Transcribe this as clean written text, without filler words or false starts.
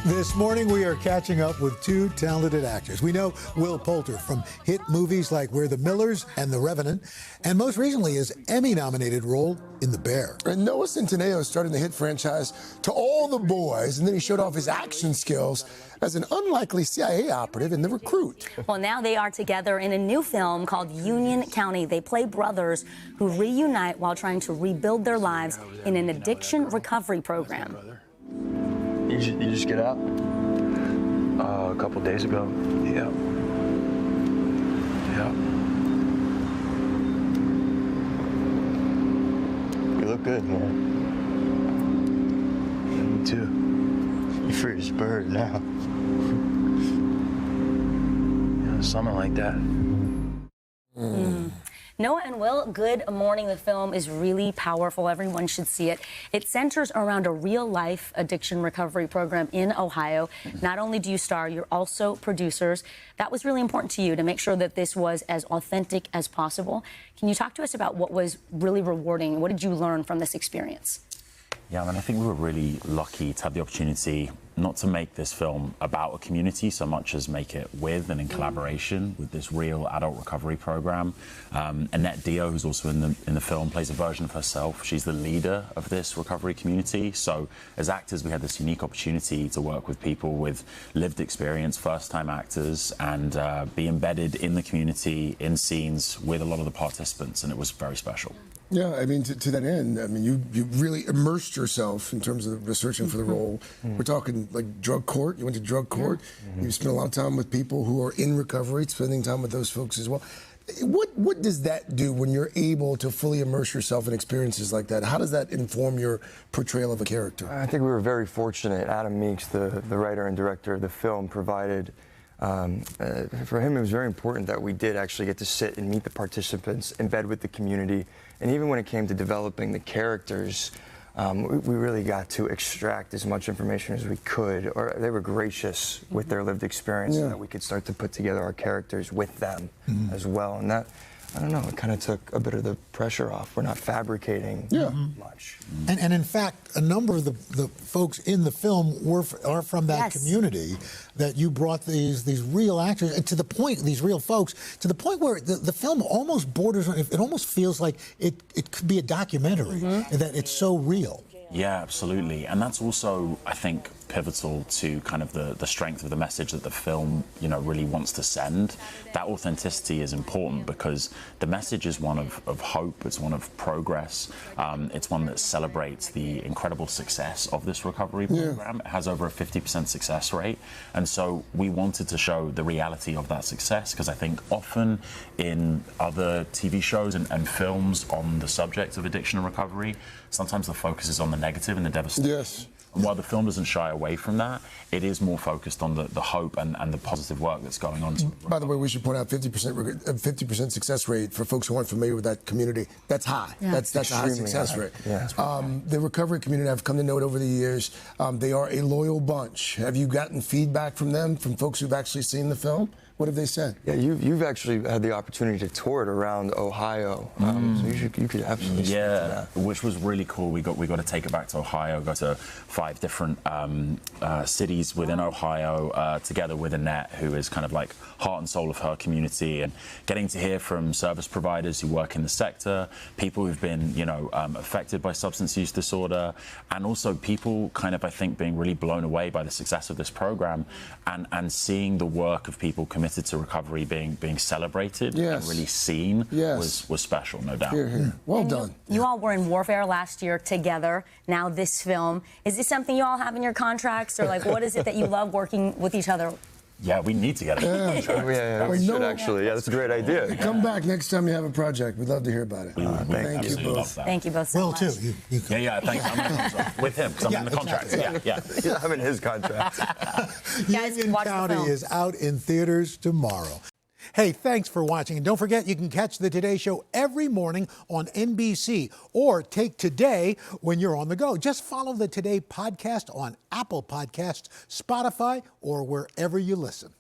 This morning, we are catching up with two talented actors. We know Will Poulter from hit movies like We're the Millers and The Revenant, and most recently his Emmy-nominated role in The Bear. And Noah Centineo starting the hit franchise To All the Boys, and then he showed off his action skills as an unlikely CIA operative in The Recruit. Well, now they are together in a new film called Union County. They play brothers who reunite while trying to rebuild their lives in an addiction recovery program. You just get out? A couple days ago. Yeah. You look good, man. Yeah, me too. You're free as a bird now. Yeah, something like that. Noah and Will, good morning. The film is really powerful. Everyone should see it. It centers around a real-life addiction recovery program in Ohio. Not only do you star, you're also producers. That was really important to you to make sure that this was as authentic as possible. Can you talk to us about what was really rewarding? What did you learn from this experience? Yeah, I mean, I think we were really lucky to have the opportunity not to make this film about a community so much as make it with and in collaboration with this real adult recovery program. Annette Dio, who's also in the film, plays a version of herself. She's the leader of this recovery community. So as actors, we had this unique opportunity to work with people with lived experience, first-time actors, and be embedded in the community, in scenes with a lot of the participants, and it was very special. Yeah, I mean, to that end, I mean, you really immersed yourself in terms of researching for the role. We're talking like drug court. You went to drug court. You spent a lot of time with people who are in recovery, spending time with those folks as well. What does that do when you're able to fully immerse yourself in experiences like that? How does that inform your portrayal of a character? I think we were very fortunate. Adam Meeks, the writer and director of the film, provided. For him, it was very important that we did actually get to sit and meet the participants, embed with the community, and even when it came to developing the characters, we really got to extract as much information as we could, or they were gracious with their lived experience so that we could start to put together our characters with them as well. And that, I don't know, it kind of took a bit of the pressure off. We're not fabricating much. And in fact, a number of the folks in the film are from that community, that you brought these real actors, and to the point, these real folks, to the point where the film almost borders on, it almost feels like it could be a documentary, that it's so real. Yeah, absolutely. And that's also, I think, pivotal to kind of the strength of the message that the film, you know, really wants to send. That authenticity is important because the message is one of hope, it's one of progress, it's one that celebrates the incredible success of this recovery program. It has over a 50% success rate. And so we wanted to show the reality of that success, because I think often in other TV shows and films on the subject of addiction and recovery, sometimes the focus is on the negative and the devastation. Yes. And while the film doesn't shy away from that, it is more focused on the hope and the positive work that's going on. By the way, we should point out 50% success rate for folks who aren't familiar with that community. That's high. That's a high success rate. Yeah. The recovery community, I've come to know it over the years. They are a loyal bunch. Have you gotten feedback from them, from folks who've actually seen the film? What have they said? Yeah, you've actually had the opportunity to tour it around Ohio, so you could absolutely speak to that. Which was really cool. We got to take it back to Ohio, go to 5 different cities within Ohio, together with Annette, who is kind of like heart and soul of her community, and getting to hear from service providers who work in the sector, people who've been, you know, affected by substance use disorder, and also people kind of, I think, being really blown away by the success of this program, and seeing the work of people committed to recovery being celebrated and really seen was special, no doubt. Well done. You all were in Warfare last year together. Now this film. Is this something you all have in your contracts, or like what is it that you love working with each other? Yeah, we need to get it. We should actually. Yeah, that's a great idea. Come back next time you have a project. We'd love to hear about it. Thank you both. Thank you both so much. Will, too. You Thanks. I'm with him, because I'm in the contract. I'm in his contract. Union County is out in theaters tomorrow. Hey, thanks for watching. And don't forget, you can catch The Today Show every morning on NBC, or take Today when you're on the go. Just follow The Today podcast on Apple Podcasts, Spotify, or wherever you listen.